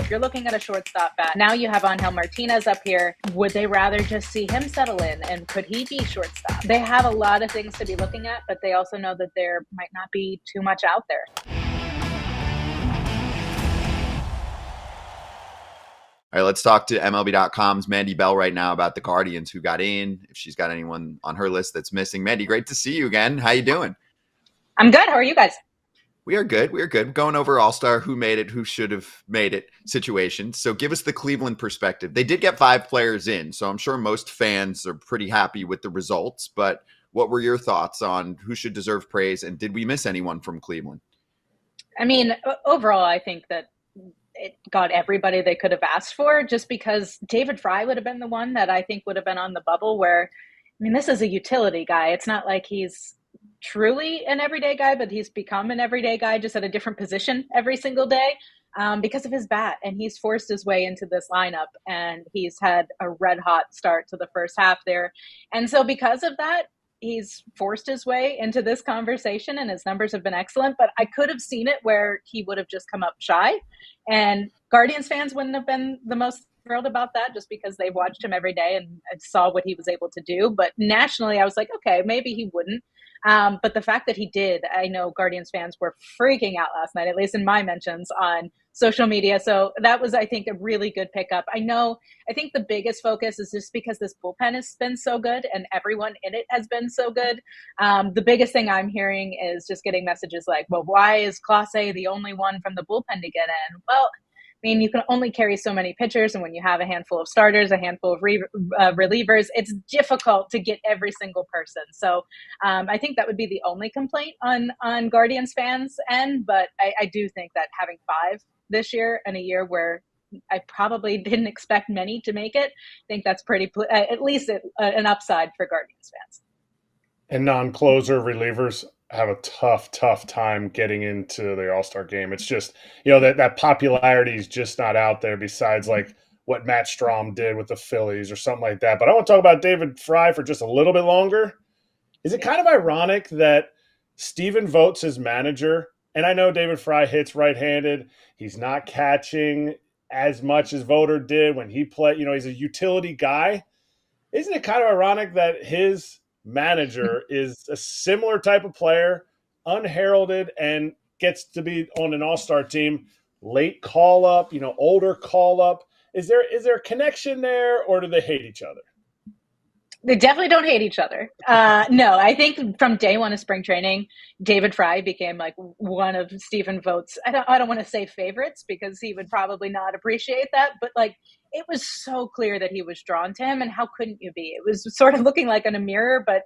if you're looking at a shortstop bat, now you have Angel Martinez up here. Would they rather just see him settle in? And could he be shortstop? They have a lot of things to be looking at, but they also know that there might not be too much out there. All right, let's talk to MLB.com's Mandy Bell right now about the Guardians who got in, if she's got anyone on her list that's missing. Mandy, great to see you again. How you doing? I'm good. How are you guys? We are good. We're good. Going over All-Star, who made it, who should have made it situation. So give us the Cleveland perspective. They did get 5 players in, so I'm sure most fans are pretty happy with the results. But what were your thoughts on who should deserve praise, and did we miss anyone from Cleveland? I mean, overall, I think that it got everybody they could have asked for, just because David Fry would have been the one that I think would have been on the bubble where, I mean, this is a utility guy. It's not like he's truly an everyday guy, but he's become an everyday guy just at a different position every single day because of his bat. And he's forced his way into this lineup, and he's had a red hot start to the first half there. And so because of that, he's forced his way into this conversation, and his numbers have been excellent, but I could have seen it where he would have just come up shy, and Guardians fans wouldn't have been the most thrilled about that just because they've watched him every day and saw what he was able to do. But nationally, I was like, okay, maybe he wouldn't. But the fact that he did, I know Guardians fans were freaking out last night, at least in my mentions on social media. So that was, I think, a really good pickup. I think the biggest focus is just because this bullpen has been so good and everyone in it has been so good. The biggest thing I'm hearing is just getting messages like, well, why is Clase the only one from the bullpen to get in? Well, I mean, you can only carry so many pitchers, and when you have a handful of starters, a handful of relievers, it's difficult to get every single person. So I think that would be the only complaint on Guardians fans' end, but I do think that having 5 this year in a year where I probably didn't expect many to make it, I think that's pretty, at least an upside for Guardians fans. And non-closer relievers have a tough time getting into the All-Star game. It's just, that popularity is just not out there besides like what Matt Strahm did with the Phillies or something like that. But I want to talk about David Fry for just a little bit longer. Is it kind of ironic that Stephen Vogt's his manager, and I know David Fry hits right-handed, he's not catching as much as Vogt did when he played, he's a utility guy. Isn't it kind of ironic that his manager is a similar type of player, unheralded, and gets to be on an all-star team, late call-up, older call-up? Is there a connection there, or do they hate each other? They definitely don't hate each other. No, I think from day one of spring training, David Fry became like one of Stephen Vogt's, I don't want to say favorites because he would probably not appreciate that, but like it was so clear that he was drawn to him, and how couldn't you be? It was sort of looking like in a mirror, but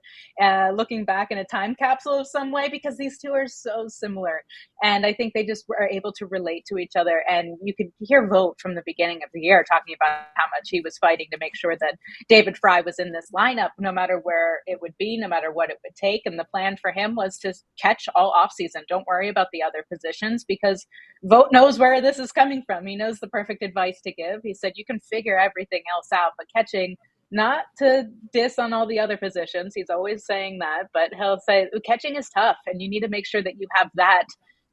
looking back in a time capsule of some way, because these two are so similar. And I think they just were able to relate to each other. And you could hear Vogt from the beginning of the year talking about how much he was fighting to make sure that David Fry was in this lineup, no matter where it would be, no matter what it would take. And the plan for him was to catch all offseason. Don't worry about the other positions, because Vogt knows where this is coming from. He knows the perfect advice to give. He said, you can figure everything else out, but catching, not to diss on all the other positions, he's always saying that, but he'll say catching is tough, and you need to make sure that you have that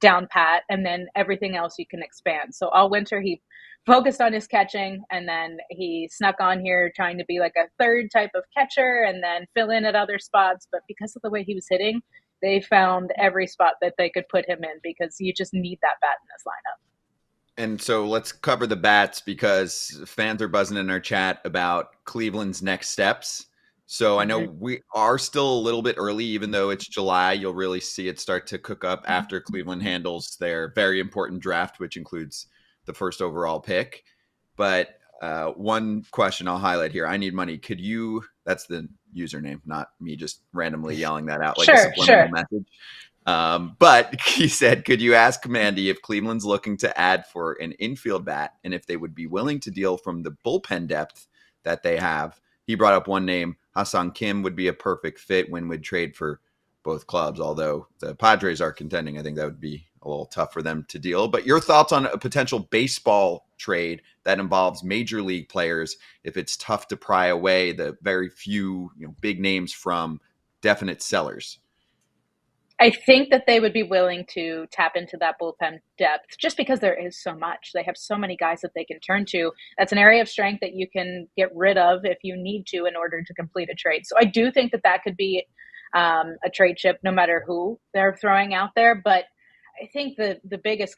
down pat, and then everything else you can expand. So all winter he focused on his catching, and then he snuck on here trying to be like a third type of catcher and then fill in at other spots. But because of the way he was hitting, they found every spot that they could put him in, because you just need that bat in this lineup. And so let's cover the bats, because fans are buzzing in our chat about Cleveland's next steps. So I know we are still a little bit early, even though it's July. You'll really see it start to cook up after Cleveland handles their very important draft, which includes the first overall pick. But one question I'll highlight here. I need money. Could you, that's the username, not me just randomly yelling that out like a subliminal message. But he said, could you ask Mandy if Cleveland's looking to add for an infield bat, and if they would be willing to deal from the bullpen depth that they have? He brought up one name. Ha-Seong Kim would be a perfect fit when would trade for both clubs, although the Padres are contending. I think that would be a little tough for them to deal. But your thoughts on a potential baseball trade that involves major league players, if it's tough to pry away the very few big names from definite sellers? I think that they would be willing to tap into that bullpen depth just because there is so much. They have so many guys that they can turn to. That's an area of strength that you can get rid of if you need to in order to complete a trade. So I do think that that could be a trade chip no matter who they're throwing out there. But I think the biggest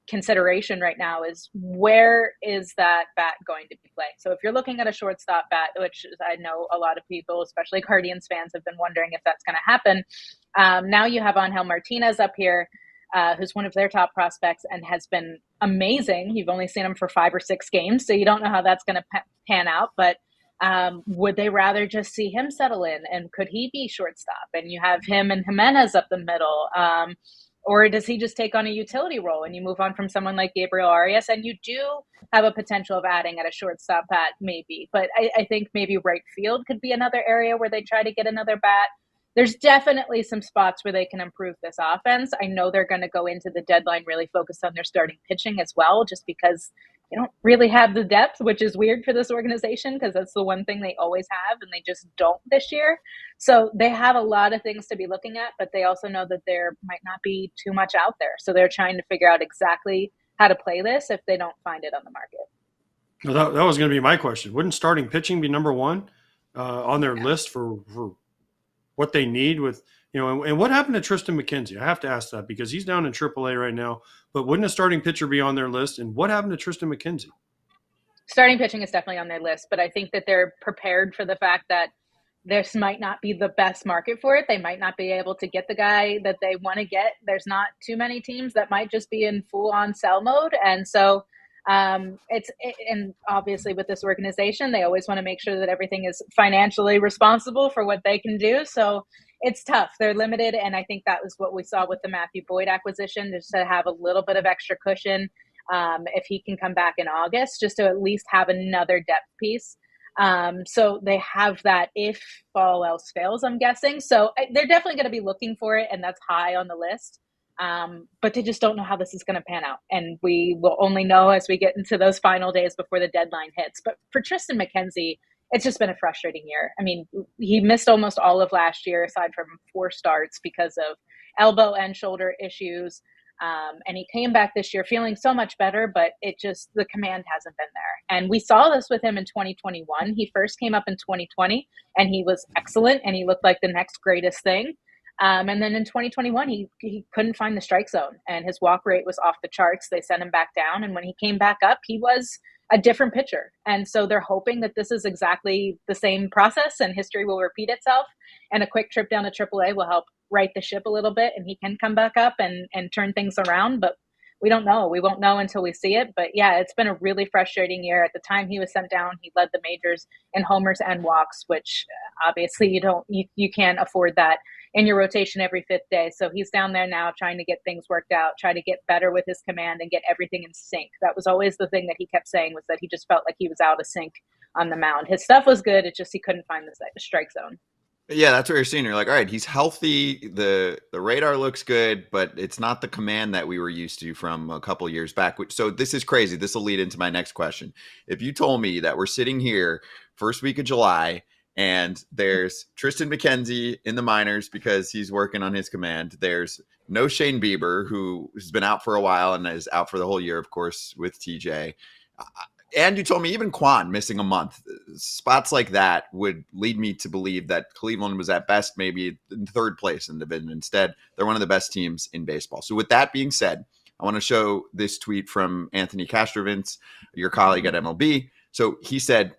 consideration right now is where is that bat going to be played? So if you're looking at a shortstop bat, which I know a lot of people, especially Guardians fans, have been wondering if that's going to happen. Now you have Angel Martinez up here, who's one of their top prospects and has been amazing. You've only seen him for 5 or 6 games, so you don't know how that's going to pan out. But would they rather just see him settle in? And could he be shortstop? And you have him and Jimenez up the middle. Or does he just take on a utility role and you move on from someone like Gabriel Arias? And you do have a potential of adding at a shortstop bat, maybe. But I think maybe right field could be another area where they try to get another bat. There's definitely some spots where they can improve this offense. I know they're going to go into the deadline really focused on their starting pitching as well, just because they don't really have the depth, which is weird for this organization because that's the one thing they always have, and they just don't this year. So they have a lot of things to be looking at, but they also know that there might not be too much out there. So they're trying to figure out exactly how to play this if they don't find it on the market. Well, that was going to be my question. Wouldn't starting pitching be number one on their list for what they need with, and what happened to Tristan McKenzie? I have to ask that because he's down in AAA right now, but wouldn't a starting pitcher be on their list? And what happened to Tristan McKenzie? Starting pitching is definitely on their list, but I think that they're prepared for the fact that this might not be the best market for it. They might not be able to get the guy that they want to get. There's not too many teams that might just be in full on sell mode. And so and obviously with this organization, they always want to make sure that everything is financially responsible for what they can do. So it's tough. They're limited. And I think that was what we saw with the Matthew Boyd acquisition, just to have a little bit of extra cushion if he can come back in August, just to at least have another depth piece. So they have that if all else fails, I'm guessing. So they're definitely going to be looking for it, and that's high on the list. But they just don't know how this is going to pan out. And we will only know as we get into those final days before the deadline hits. But for Tristan McKenzie, it's just been a frustrating year. I mean, he missed almost all of last year, aside from 4 starts because of elbow and shoulder issues. And he came back this year feeling so much better, but the command hasn't been there. And we saw this with him in 2021. He first came up in 2020 and he was excellent and he looked like the next greatest thing. And then in 2021, he couldn't find the strike zone and his walk rate was off the charts. They sent him back down. And when he came back up, he was a different pitcher. And so they're hoping that this is exactly the same process and history will repeat itself. And a quick trip down to AAA will help right the ship a little bit and he can come back up and turn things around. But we don't know. We won't know until we see it. But yeah, it's been a really frustrating year. At the time he was sent down, he led the majors in homers and walks, which obviously you can't afford that in your rotation every 5th day. So he's down there now trying to get things worked out, try to get better with his command and get everything in sync. That was always the thing that he kept saying, was that he just felt like he was out of sync on the mound. His stuff was good. It's just he couldn't find the strike zone. Yeah, that's what you're seeing. You're like, all right, he's healthy. The radar looks good, but it's not the command that we were used to from a couple years back. So this is crazy. This will lead into my next question. If you told me that we're sitting here first week of July and there's Tristan McKenzie in the minors because he's working on his command. There's no Shane Bieber, who has been out for a while and is out for the whole year, of course, with TJ. And you told me even Quan missing a month. Spots like that would lead me to believe that Cleveland was at best maybe in 3rd place in the division. Instead, they're one of the best teams in baseball. So with that being said, I want to show this tweet from Anthony Castrovins, your colleague at MLB. So he said,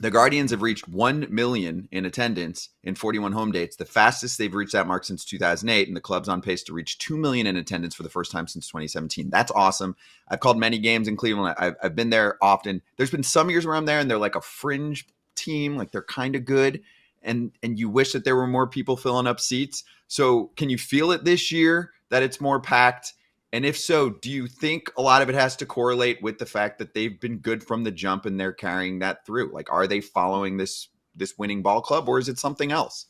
the Guardians have reached 1 million in attendance in 41 home dates, the fastest they've reached that mark since 2008, and the club's on pace to reach 2 million in attendance for the first time since 2017. That's awesome. I've called many games in Cleveland. I've been there often. There's been some years where I'm there and they're like a fringe team, like they're kind of good, and you wish that there were more people filling up seats. So can you feel it this year that it's more packed? And if so, do you think a lot of it has to correlate with the fact that they've been good from the jump and they're carrying that through? Like, are they following this winning ball club, or is it something else?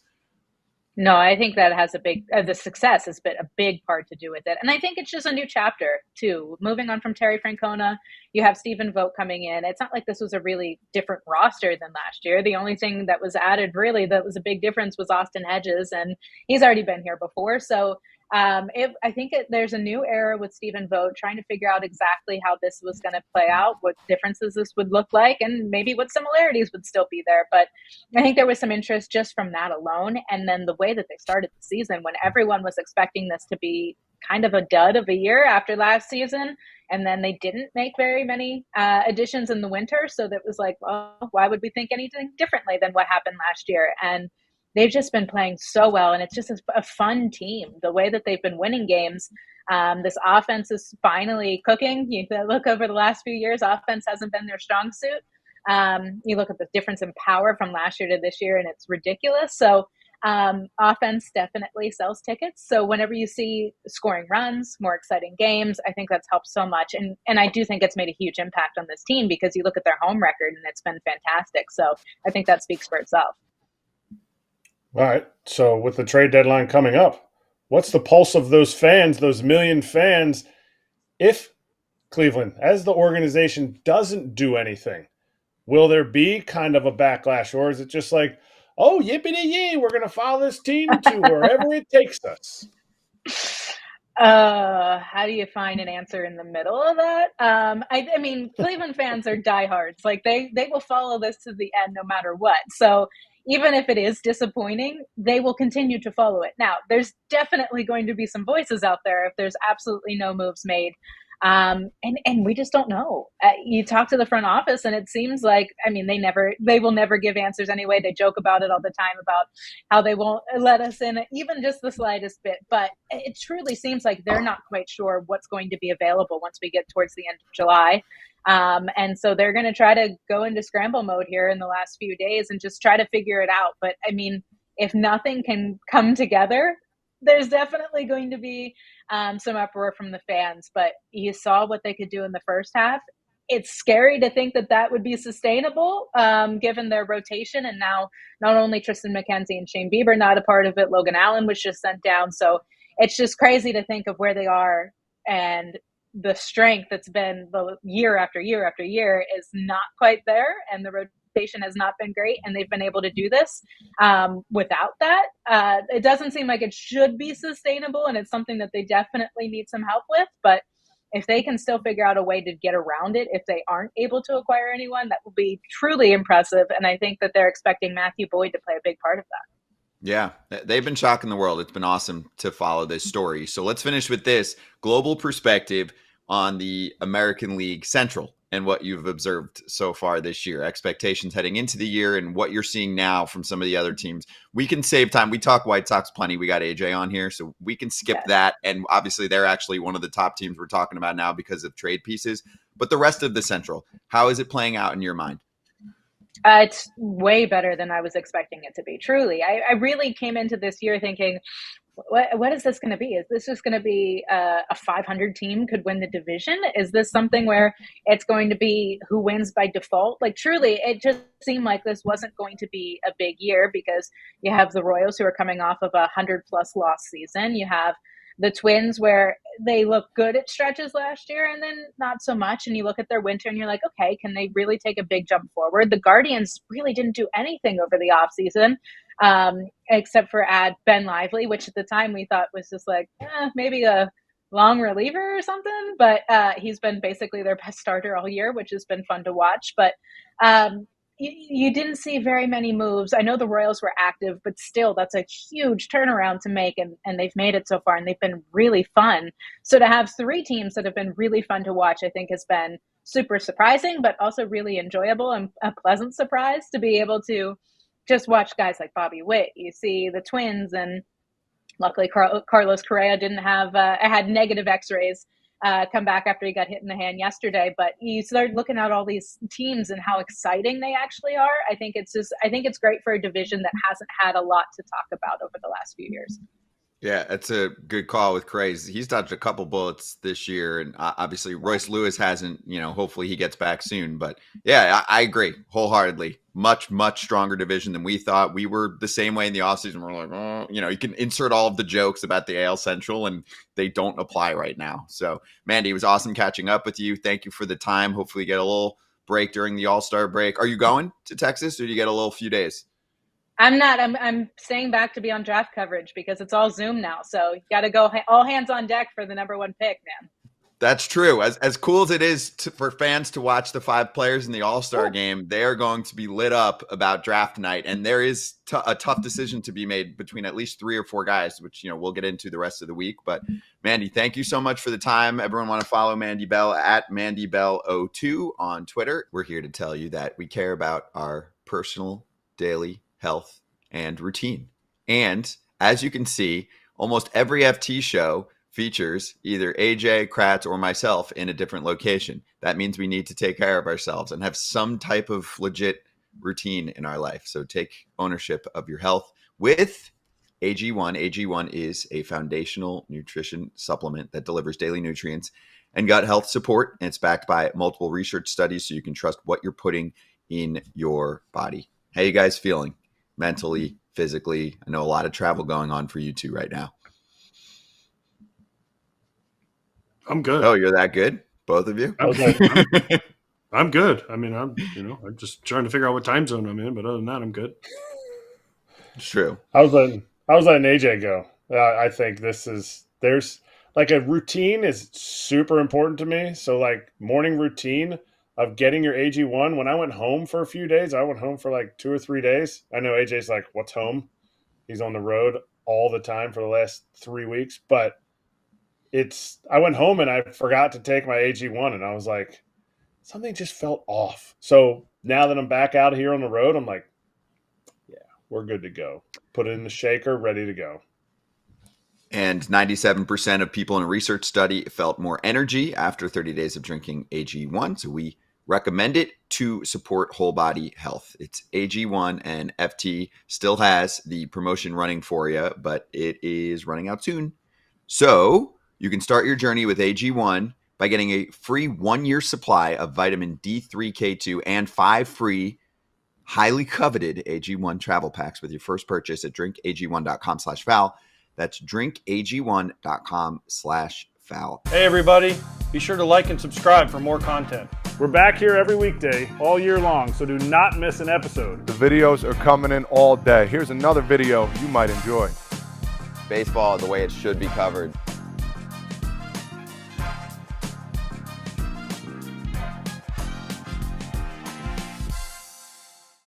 No, I think that has a big, the success has been a big part to do with it. And I think it's just a new chapter, too. Moving on from Terry Francona, you have Stephen Vogt coming in. It's not like this was a really different roster than last year. The only thing that was added, really, that was a big difference was Austin Hedges, and he's already been here before. So I think there's a new era with Stephen Vogt trying to figure out exactly how this was going to play out, what differences this would look like, and maybe what similarities would still be there. But I think there was some interest just from that alone. And then the way that they started the season, when everyone was expecting this to be kind of a dud of a year after last season, and then they didn't make very many additions in the winter. So that was like, well, why would we think anything differently than what happened last year? And they've just been playing so well, and it's just a fun team. The way that they've been winning games, this offense is finally cooking. You look over the last few years, offense hasn't been their strong suit. You look at the difference in power from last year to this year, and it's ridiculous. So offense definitely sells tickets. So whenever you see scoring runs, more exciting games, I think that's helped so much. And I do think it's made a huge impact on this team because you look at their home record and it's been fantastic. So I think that speaks for itself. All right. So with the trade deadline coming up, what's the pulse of those fans, those million fans, if Cleveland, as the organization, doesn't do anything? Will there be kind of a backlash, or is it just like, oh, yippity-yay, we're going to follow this team to wherever it takes us? How do you find an answer in the middle of that? I mean, Cleveland fans are diehards. Like they will follow this to the end no matter what. So even if it is disappointing, they will continue to follow it. Now, there's definitely going to be some voices out there if there's absolutely no moves made. And we just don't know. You talk to the front office and it seems like, I mean, they will never give answers anyway. They joke about it all the time about how they won't let us in even just the slightest bit, but it truly seems like they're not quite sure what's going to be available once we get towards the end of July. And so they're going to try to go into scramble mode here in the last few days and just try to figure it out. But I mean, if nothing can come together, there's definitely going to be some uproar from the fans, but you saw what they could do in the first half. It's scary to think that that would be sustainable given their rotation. And now not only Tristan McKenzie and Shane Bieber not a part of it, Logan Allen was just sent down. So it's just crazy to think of where they are, and the strength that's been the year after year after year is not quite there. And the rotation has not been great, and they've been able to do this without that. It doesn't seem like it should be sustainable, and it's something that they definitely need some help with. But if they can still figure out a way to get around it, if they aren't able to acquire anyone, that will be truly impressive. And I think that they're expecting Matthew Boyd to play a big part of that. Yeah, they've been shocking the world. It's been awesome to follow this story. So let's finish with this global perspective on the American League Central and what you've observed so far this year, expectations heading into the year, and what you're seeing now from some of the other teams. We can save time. We talk White Sox plenty. We got AJ on here, so we can skip that. And obviously, they're actually one of the top teams we're talking about now because of trade pieces. But the rest of the Central, how is it playing out in your mind? It's way better than I was expecting it to be. Truly, I really came into this year thinking, what is this going to be? Is this just going to be a 500 team could win the division? Is this something where it's going to be who wins by default? Like, truly, it just seemed like this wasn't going to be a big year because you have the Royals who are coming off of 100+ loss season. You have the Twins where they look good at stretches last year and then not so much. And you look at their winter and you're like, okay, can they really take a big jump forward? The Guardians really didn't do anything over the offseason. Except for add Ben Lively, which at the time we thought was just like maybe a long reliever or something. But he's been basically their best starter all year, which has been fun to watch. But you didn't see very many moves. I know the Royals were active, but still, that's a huge turnaround to make, and they've made it so far, and they've been really fun. So to have 3 teams that have been really fun to watch, I think has been super surprising, but also really enjoyable and a pleasant surprise to be able to just watch guys like Bobby Witt. You see the Twins, and luckily Carlos Correa didn't have had negative X-rays come back after he got hit in the hand yesterday. But you start looking at all these teams and how exciting they actually are. I think it's great for a division that hasn't had a lot to talk about over the last few years. Yeah, that's a good call with Craze. He's dodged a couple bullets this year, and obviously Royce Lewis hasn't. Hopefully he gets back soon. But yeah, I agree wholeheartedly. Much, much stronger division than we thought. We were the same way in the offseason. We're like, oh, you can insert all of the jokes about the AL Central, and they don't apply right now. So, Mandy, it was awesome catching up with you. Thank you for the time. Hopefully, you get a little break during the All-Star break. Are you going to Texas, or do you get a little few days? I'm not. I'm staying back to be on draft coverage because it's all Zoom now. So you got to go all hands on deck for the number one pick, man. That's true. As cool as it is for fans to watch the 5 players in the All-Star game, they are going to be lit up about draft night. And there is a tough decision to be made between at least 3 or 4 guys, which, we'll get into the rest of the week. But Mandy, thank you so much for the time. Everyone want to follow Mandy Bell at MandyBell02 on Twitter. We're here to tell you that we care about our personal daily health and routine. And as you can see, almost every FT show features either AJ, Kratz, or myself in a different location. That means we need to take care of ourselves and have some type of legit routine in our life. So take ownership of your health with AG1. AG1 is a foundational nutrition supplement that delivers daily nutrients and gut health support. And it's backed by multiple research studies, so you can trust what you're putting in your body. How you guys feeling mentally, physically? I know a lot of travel going on for you two right now. I'm good. Oh, you're that good? Both of you? I'm good. I mean, I'm just trying to figure out what time zone I'm in, but other than that, I'm good. It's true. I was letting AJ go. I think there's like a routine is super important to me. So like morning routine of getting your AG1. When I went home for a few days, I went home for like 2 or 3 days. I know AJ's like, what's home? He's on the road all the time for the last 3 weeks, but I went home and I forgot to take my AG1 and I was like, something just felt off. So now that I'm back out here on the road, I'm like, yeah, we're good to go. Put it in the shaker, ready to go. And 97% of people in a research study felt more energy after 30 days of drinking AG1. So we recommend it to support whole body health. It's AG1, and FT still has the promotion running for you, but it is running out soon. So you can start your journey with AG1 by getting a free 1-year supply of vitamin D3K2 and 5 free, highly coveted AG1 travel packs with your first purchase at drinkag1.com/Val. That's drinkag1.com/Val. Hey everybody, be sure to like and subscribe for more content. We're back here every weekday, all year long, so do not miss an episode. The videos are coming in all day. Here's another video you might enjoy. Baseball the way it should be covered.